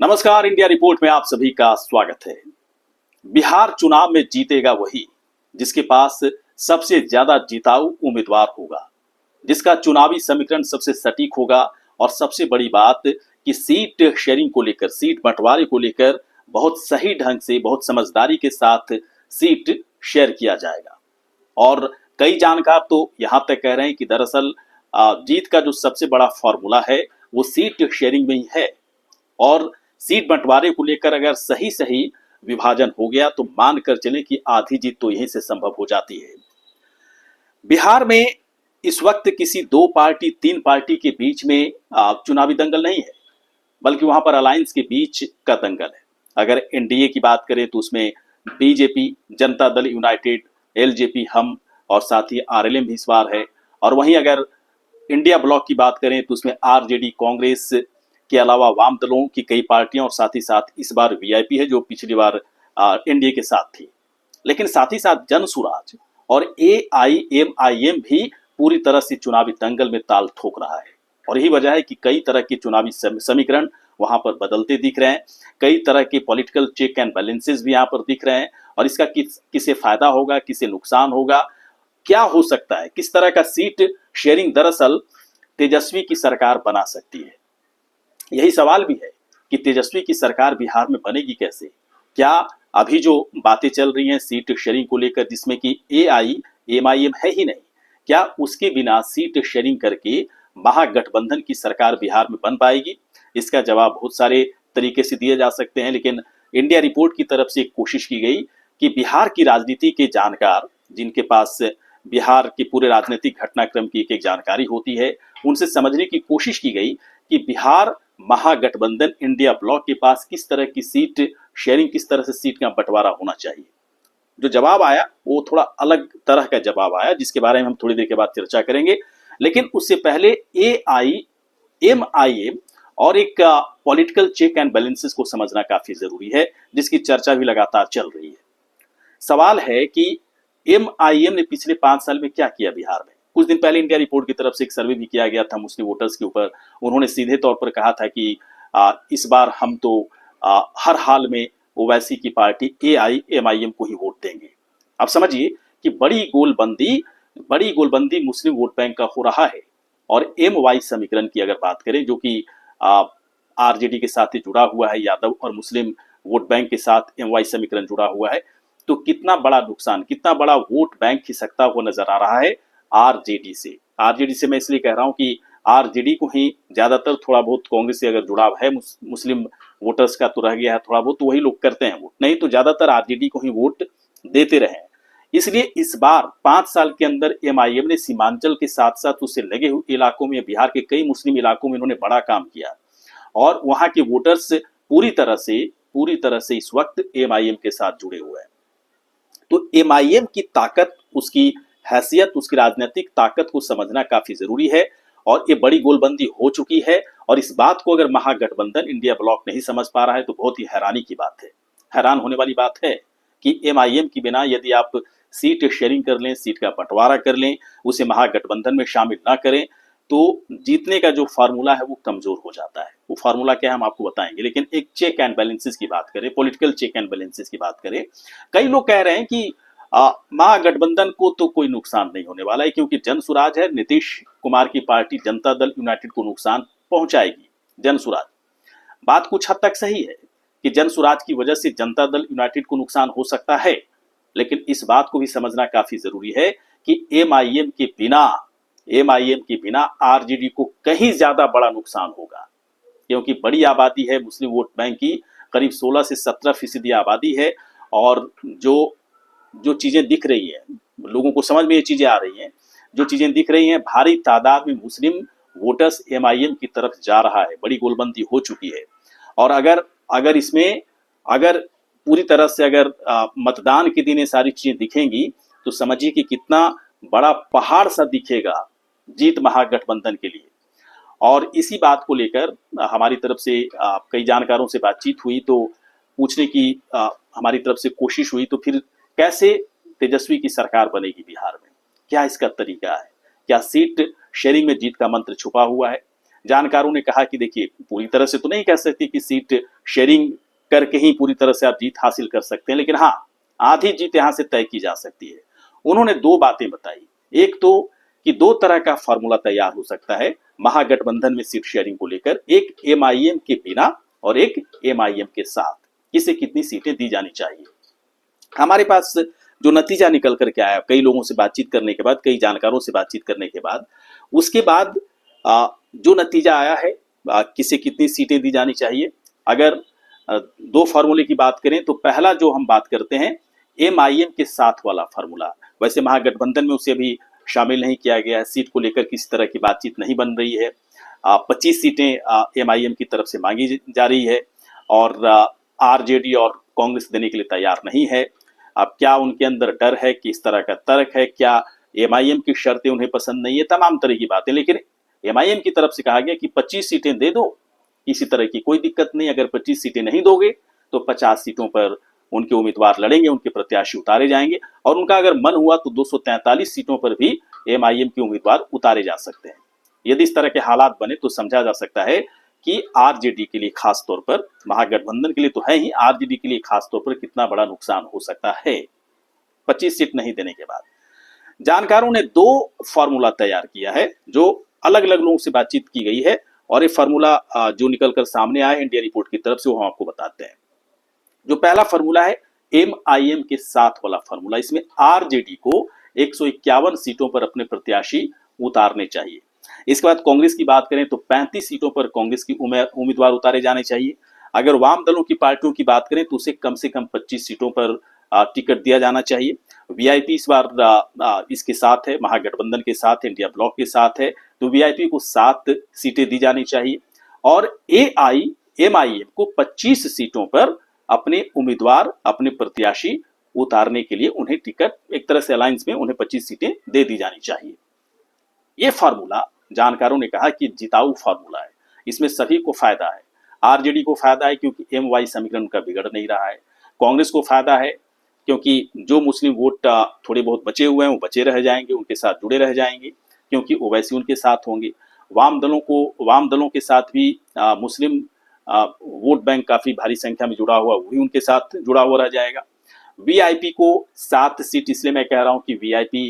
नमस्कार, India report में आप सभी का स्वागत है। बिहार चुनाव में जीतेगा वही जिसके पास सबसे ज्यादा जिताऊ उम्मीदवार होगा, जिसका चुनावी समीकरण सबसे सटीक होगा और सबसे बड़ी बात कि सीट शेयरिंग को लेकर, सीट बंटवारे को लेकर बहुत सही ढंग से, बहुत समझदारी के साथ सीट शेयर किया जाएगा। और कई जानकार तो यहां तक कह रहे हैं कि दरअसल जीत का जो सबसे बड़ा फॉर्मूला है वो सीट शेयरिंग में ही है। और सीट बंटवारे को लेकर अगर सही सही विभाजन हो गया तो मानकर चले कि आधी जीत तो यहीं से संभव हो जाती है। बिहार में इस वक्त किसी दो पार्टी, तीन पार्टी के बीच में चुनावी दंगल नहीं है, बल्कि वहां पर अलायंस के बीच का दंगल है। अगर एनडीए की बात करें तो उसमें BJP, Janata Dal United, LJP, हम और साथ ही आरएलएम भी इस बार है। और वहीं अगर इंडिया ब्लॉक की बात करें तो उसमें आरजेडी, कांग्रेस के अलावा वाम दलों की कई पार्टियां और साथ ही साथ इस बार वीआईपी है जो पिछली बार एनडीए के साथ थी। लेकिन साथ ही साथ जनसुराज और एआईएमआईएम भी पूरी तरह से चुनावी दंगल में ताल ठोक रहा है। और यही वजह है कि कई तरह के चुनावी समीकरण वहां पर बदलते दिख रहे हैं। कई तरह के पॉलिटिकल चेक एंड बैलेंसेस भी यहाँ पर दिख रहे हैं। और इसका किसे फायदा होगा, किसे नुकसान होगा, क्या हो सकता है, किस तरह का सीट शेयरिंग दरअसल तेजस्वी की सरकार बना सकती है। यही सवाल भी है कि तेजस्वी की सरकार बिहार में बनेगी कैसे। क्या अभी जो बातें चल रही हैं सीट शेयरिंग को लेकर, जिसमें कि एआईएमआईएम है ही नहीं, क्या उसके बिना सीट शेयरिंग करके महागठबंधन की सरकार बिहार में बन पाएगी? इसका जवाब बहुत सारे तरीके से दिए जा सकते हैं, लेकिन इंडिया रिपोर्ट की तरफ से एक कोशिश की गई कि बिहार की राजनीति के जानकार, जिनके पास बिहार के पूरे राजनीतिक घटनाक्रम की एक जानकारी होती है, उनसे समझने की कोशिश की गई कि बिहार महागठबंधन इंडिया ब्लॉक के पास किस तरह की सीट शेयरिंग, किस तरह से सीट का बंटवारा होना चाहिए। जो जवाब आया वो थोड़ा अलग तरह का जवाब आया, जिसके बारे में हम थोड़ी देर के बाद चर्चा करेंगे। लेकिन उससे पहले एआईएमआईएम और एक पॉलिटिकल चेक एंड बैलेंसेस को समझना काफी जरूरी है, जिसकी चर्चा भी लगातार चल रही है। सवाल है कि एमआईएम ने पिछले 5 साल में क्या किया बिहार में। कुछ दिन पहले इंडिया रिपोर्ट की तरफ से एक सर्वे भी किया गया था मुस्लिम वोटर्स के ऊपर। उन्होंने सीधे तौर पर कहा था कि इस बार हम तो हर हाल में ओवैसी की पार्टी एआईएमआईएम को ही वोट देंगे। अब समझिए कि बड़ी गोलबंदी मुस्लिम वोट बैंक का हो रहा है। और एम वाई समीकरण की अगर बात करें, जो कि आरजेडी के साथ ही जुड़ा हुआ है, यादव और मुस्लिम वोट बैंक के साथ एम वाई समीकरण जुड़ा हुआ है, तो कितना बड़ा नुकसान, कितना बड़ा वोट बैंक खिसकता हुआ नजर आ रहा है आरजेडी से। आरजेडी से मैं इसलिए कह रहा हूं कि आरजेडी को ही ज्यादातर थोड़ा बहुत कांग्रेस से अगर जुड़ाव है, मुस्लिम वोटर्स का तो रह गया है थोड़ा बहुत, तो वही लोग करते हैं वोट, नहीं तो ज्यादातर आरजेडी को ही वोट देते रहे। इसलिए इस बार 5 साल के अंदर एमआईएम ने सीमांचल के साथ साथ उससे लगे हुए इलाकों में, बिहार के कई मुस्लिम इलाकों में इन्होंने बड़ा काम किया। और वहां के वोटर्स पूरी तरह से इस वक्त एमआईएम के साथ जुड़े हुए हैं। तो एमआईएम की ताकत, उसकी हैसियत, उसकी राजनीतिक ताकत को समझना काफी जरूरी है। और ये बड़ी गोलबंदी हो चुकी है। और इस बात को अगर महागठबंधन इंडिया ब्लॉक नहीं समझ पा रहा है तो बहुत ही हैरानी की बात है, हैरान होने वाली बात है कि एमआईएम की बिना यदि आप सीट शेयरिंग कर लें, सीट का बंटवारा कर लें, उसे महागठबंधन में शामिल ना करें, तो जीतने का जो फार्मूला है वो कमजोर हो जाता है। वो फार्मूला क्या है हम आपको बताएंगे। लेकिन एक चेक एंड बैलेंसेस की बात करें, पॉलिटिकल चेक एंड बैलेंसेस की बात करें, कई लोग कह रहे हैं कि महागठबंधन को तो कोई नुकसान नहीं होने वाला है, क्योंकि जनसुराज है, नीतीश कुमार की पार्टी जनता दल यूनाइटेड को नुकसान पहुंचाएगी। जनसुराज, बात कुछ हद तक सही है कि जनसुराज की वजह से जनता दल यूनाइटेड को नुकसान हो सकता है, लेकिन इस बात को भी समझना काफी जरूरी है कि एमआईएम के बिना आरजेडी को कहीं ज्यादा बड़ा नुकसान होगा। क्योंकि बड़ी आबादी है मुस्लिम वोट बैंक की, करीब 16 से 17% आबादी है। और जो चीजें दिख रही है, लोगों को समझ में ये चीजें आ रही हैं, जो चीजें दिख रही हैं, भारी तादाद में मुस्लिम वोटर्स एमआईएम की तरफ जा रहा है, बड़ी गोलबंदी हो चुकी है। और अगर इसमें पूरी तरह से मतदान के दिन ये सारी चीजें दिखेंगी तो समझिए कि कितना बड़ा पहाड़ सा दिखेगा जीत महागठबंधन के लिए। और इसी बात को लेकर हमारी तरफ से कई जानकारों से बातचीत हुई, तो पूछने की हमारी तरफ से कोशिश हुई, तो फिर कैसे तेजस्वी की सरकार बनेगी बिहार में, क्या इसका तरीका है, क्या सीट शेयरिंग में जीत का मंत्र छुपा हुआ है। जानकारों ने कहा कि देखिए पूरी तरह से तो नहीं कह सकती कि सीट शेयरिंग करके ही पूरी तरह से आप जीत हासिल कर सकते हैं, लेकिन हाँ आधी जीत यहां से तय की जा सकती है। उन्होंने दो बातें बताई, एक तो कि दो तरह का फॉर्मूला तैयार हो सकता है महागठबंधन में सीट शेयरिंग को लेकर, एक एमआईएम के बिना और एक एमआईएम के साथ, किसे कितनी सीटें दी जानी चाहिए। हमारे पास जो नतीजा निकल करके आया कई लोगों से बातचीत करने के बाद, कई जानकारों से बातचीत करने के बाद, उसके बाद जो नतीजा आया है किसे कितनी सीटें दी जानी चाहिए। अगर दो फार्मूले की बात करें तो पहला जो हम बात करते हैं एमआईएम के साथ वाला फार्मूला, वैसे महागठबंधन में उसे अभी शामिल नहीं किया गया है, सीट को लेकर किसी तरह की बातचीत नहीं बन रही है। 25 सीटें एमआईएम की तरफ से मांगी जा रही है और आरजेडी और कांग्रेस देने के लिए तैयार नहीं है। अब क्या उनके अंदर डर है, किस तरह का तर्क है, क्या एमआईएम की शर्तें उन्हें पसंद नहीं है, तमाम तरह की बातें। लेकिन एमआईएम की तरफ से कहा गया कि 25 सीटें दे दो, किसी तरह की कोई दिक्कत नहीं। अगर 25 सीटें नहीं दोगे तो 50 सीटों पर उनके उम्मीदवार लड़ेंगे, उनके प्रत्याशी उतारे जाएंगे और उनका अगर मन हुआ तो 243 सीटों पर भी एमआईएम के उम्मीदवार उतारे जा सकते हैं। यदि इस तरह के हालात बने तो समझा जा सकता है कि आरजेडी के लिए खास तौर पर, महागठबंधन के लिए तो है ही, आरजेडी के लिए खास तौर पर कितना बड़ा नुकसान हो सकता है 25 सीट नहीं देने के बाद। जानकारों ने दो फॉर्मूला तैयार किया है, जो अलग अलग लोगों से बातचीत की गई है और ये फॉर्मूला जो निकलकर सामने आया है इंडिया रिपोर्ट की तरफ से, वो हम आपको बताते हैं। जो पहला फॉर्मूला है एमआईएम के साथ वाला फॉर्मूला, इसमें आरजेडी को 151 सीटों पर अपने प्रत्याशी उतारने चाहिए। इसके बाद कांग्रेस की बात करें तो 35 सीटों पर कांग्रेस की उम्मीदवार उतारे जाने चाहिए। अगर वाम दलों की पार्टियों की बात करें तो उसे कम से कम 25 सीटों पर टिकट दिया जाना चाहिए। वीआईपी इस बार इसके साथ है, महागठबंधन के साथ, इंडिया ब्लॉक के साथ है, तो वीआईपी को 7 सीटें दी जानी चाहिए और एमआईएम को 25 सीटों पर अपने उम्मीदवार, अपने प्रत्याशी उतारने के लिए उन्हें टिकट, एक तरह से अलायंस में उन्हें 25 सीटें दे दी जानी चाहिए। ये फार्मूला जानकारों ने कहा कि जिताऊ फार्मूला है, इसमें सभी को फायदा है। आरजेडी को फायदा है क्योंकि एम वाई समीकरण उनका बिगड़ नहीं रहा है, कांग्रेस को फायदा है क्योंकि जो मुस्लिम वोट थोड़े बहुत बचे हुए हैं वो बचे रह जाएंगे, उनके साथ जुड़े रह जाएंगे क्योंकि ओवैसी उनके साथ होंगे। वाम दलों के साथ भी मुस्लिम वोट बैंक काफी भारी संख्या में जुड़ा हुआ, वही उनके साथ जुड़ा हुआ रह जाएगा। वीआईपी को 7 सीट, इसलिए मैं कह रहा हूं कि वीआईपी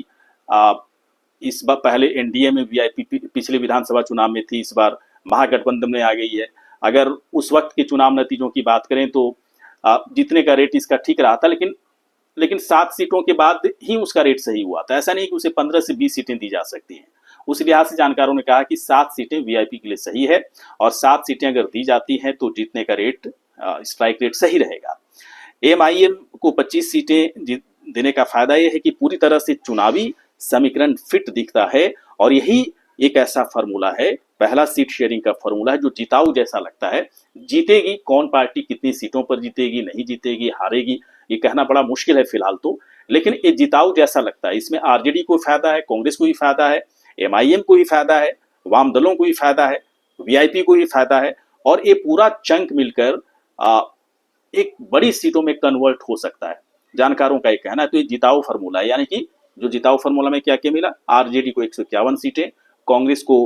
इस बार, पहले एनडीए में वीआईपी पिछले विधानसभा चुनाव में थी, इस बार महागठबंधन में आ गई है। अगर उस वक्त के चुनाव नतीजों की बात करें तो जीतने का रेट इसका ठीक रहा था, लेकिन 7 सीटों के बाद ही उसका रेट सही हुआ था। ऐसा नहीं कि उसे 15 से 20 सीटें दी जा सकती हैं। उस लिहाज से जानकारों ने कहा कि 7 सीटें वीआईपी के लिए सही है और 7 सीटें अगर दी जाती हैं तो जीतने का रेट, स्ट्राइक रेट सही रहेगा। एमआईएम को 25 सीटें देने का फायदा यह है कि पूरी तरह से चुनावी समीकरण फिट दिखता है और यही एक ऐसा फॉर्मूला है, पहला सीट शेयरिंग का फॉर्मूला है जो जिताऊ जैसा लगता है। जीतेगी कौन पार्टी, कितनी सीटों पर जीतेगी, नहीं जीतेगी, हारेगी, ये कहना बड़ा मुश्किल है फिलहाल तो, लेकिन ये जिताऊ जैसा लगता है। इसमें आरजेडी को फायदा है, कांग्रेस को भी फायदा है, एमआईएम को भी फायदा है, वाम दलों को भी फायदा है, वीआईपी को भी फायदा है और ये पूरा चंक मिलकर एक बड़ी सीटों में कन्वर्ट हो सकता है, जानकारों का ये कहना है। तो ये जिताऊ फॉर्मूला है, यानी कि जो जिताऊ फॉर्मूला में क्या क्या मिला, आरजेडी को 151 सीटें, कांग्रेस को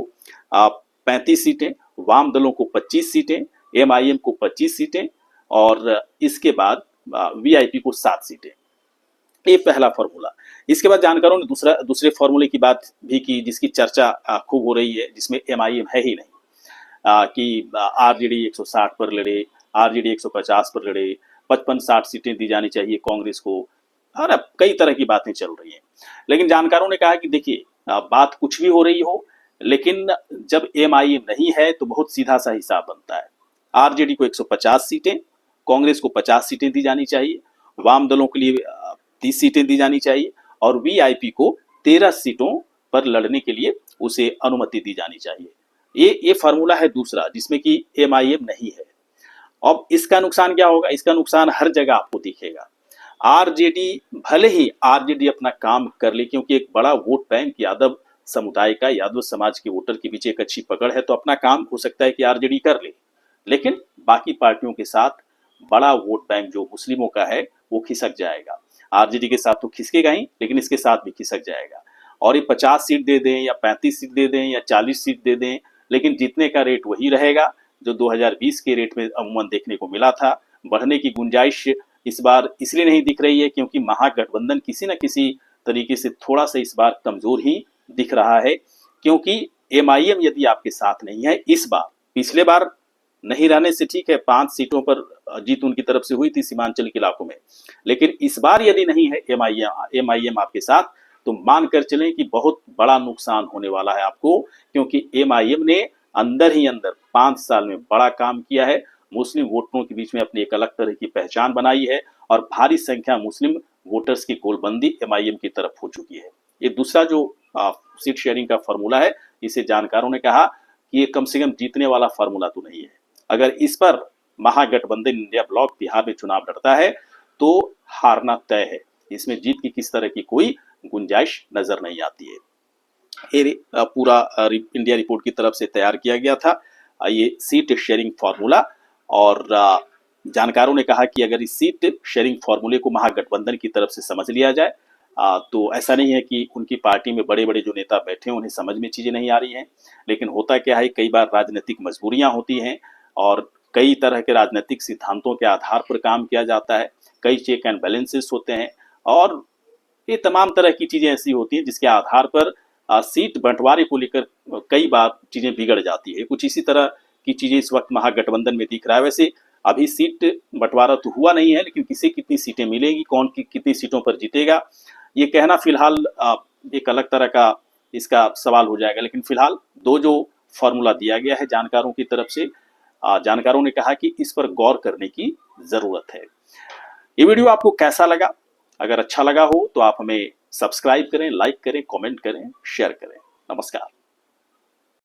35 सीटें, वाम दलों को 25 सीटें, एमआईएम को 25 सीटें और इसके बाद वीआईपी को 7 सीटें। ये पहला फॉर्मूला। इसके बाद जानकारों ने दूसरे फॉर्मूले की बात भी की जिसकी चर्चा खूब हो रही है, जिसमें एमआईएम है ही नहीं, कि आरजेडी 160 पर लड़े, आरजेडी 150 पर लड़े, 55-60 सीटें दी जानी चाहिए कांग्रेस को, और अब कई तरह की बातें चल रही हैं। लेकिन जानकारों ने कहा कि देखिए बात कुछ भी हो रही हो, लेकिन जब एमआईएम नहीं है तो बहुत सीधा सा हिसाब बनता है। आरजेडी को 150 सीटें, कांग्रेस को 50 सीटें दी जानी चाहिए, वाम दलों के लिए 30 सीटें दी जानी चाहिए और वीआईपी को 13 सीटों पर लड़ने के लिए उसे अनुमति दी जानी चाहिए। ये फार्मूला है दूसरा, जिसमें कि एमआईएम नहीं है। अब इसका नुकसान क्या होगा? इसका नुकसान हर जगह आपको दिखेगा। आरजेडी, भले ही आरजेडी अपना काम कर ले, क्योंकि एक बड़ा वोट बैंक यादव समुदाय का, यादव समाज के वोटर के पीछे एक अच्छी पकड़ है, तो अपना काम हो सकता है कि आरजेडी कर ले, लेकिन बाकी पार्टियों के साथ बड़ा वोट बैंक जो मुस्लिमों का है वो खिसक जाएगा। आरजेडी के साथ तो खिसकेगा ही, लेकिन इसके साथ भी खिसक जाएगा। और ये 50 सीट दे दें या 35 सीट दे दें या 40 सीट दे दें, लेकिन जीतने का रेट वही रहेगा जो 2020 के रेट में अमूमन देखने को मिला था। बढ़ने की गुंजाइश इस बार इसलिए नहीं दिख रही है क्योंकि महागठबंधन किसी न किसी तरीके से थोड़ा सा इस बार कमजोर ही दिख रहा है, क्योंकि एमआईएम यदि आपके साथ नहीं है इस बार, पिछले बार नहीं रहने से ठीक है 5 सीटों पर जीत उनकी तरफ से हुई थी सीमांचल के इलाकों में, लेकिन इस बार यदि नहीं है एमआईएम आपके साथ तो मानकर चलें कि बहुत बड़ा नुकसान होने वाला है आपको, क्योंकि एमआईएम ने अंदर ही अंदर 5 साल में बड़ा काम किया है, मुस्लिम वोटरों के बीच में अपनी एक अलग तरह की पहचान बनाई है और भारी संख्या मुस्लिम वोटर्स की गोलबंदी एमआईएम की तरफ हो चुकी है। ये दूसरा जो सीट शेयरिंग का फॉर्मूला है, इसे जानकारों ने कहा कि ये कम से कम जीतने वाला फॉर्मूला तो नहीं है। अगर इस पर महागठबंधन इंडिया ब्लॉक बिहार में चुनाव लड़ता है तो हारना तय है, इसमें जीत की किस तरह की कोई गुंजाइश नजर नहीं आती है। ये पूरा इंडिया रिपोर्ट की तरफ से तैयार किया गया था ये सीट शेयरिंग फॉर्मूला, और जानकारों ने कहा कि अगर इस सीट शेयरिंग फॉर्मूले को महागठबंधन की तरफ से समझ लिया जाए तो ऐसा नहीं है कि उनकी पार्टी में बड़े बड़े जो नेता बैठे हैं उन्हें समझ में चीजें नहीं आ रही हैं, लेकिन होता क्या है कई बार राजनीतिक मजबूरियां होती हैं और कई तरह के राजनीतिक सिद्धांतों के आधार पर काम किया जाता है, कई चेक एंड बैलेंसेस होते हैं और ये तमाम तरह की चीजें ऐसी होती हैं जिसके आधार पर सीट बंटवारे को लेकर कई बार चीजें बिगड़ जाती है। कुछ इसी तरह की चीजें इस वक्त महागठबंधन में दिख रहा है। वैसे अभी सीट बंटवारा तो हुआ नहीं है, लेकिन किसे कितनी सीटें मिलेगी, कौन कितनी सीटों पर जीतेगा, ये कहना फिलहाल एक अलग तरह का इसका सवाल हो जाएगा। लेकिन फिलहाल दो जो फॉर्मूला दिया गया है जानकारों की तरफ से, जानकारों ने कहा कि इस पर गौर करने की जरूरत है। ये वीडियो आपको कैसा लगा? अगर अच्छा लगा हो तो आप हमें सब्सक्राइब करें, लाइक करें, कमेंट करें, शेयर करें। नमस्कार।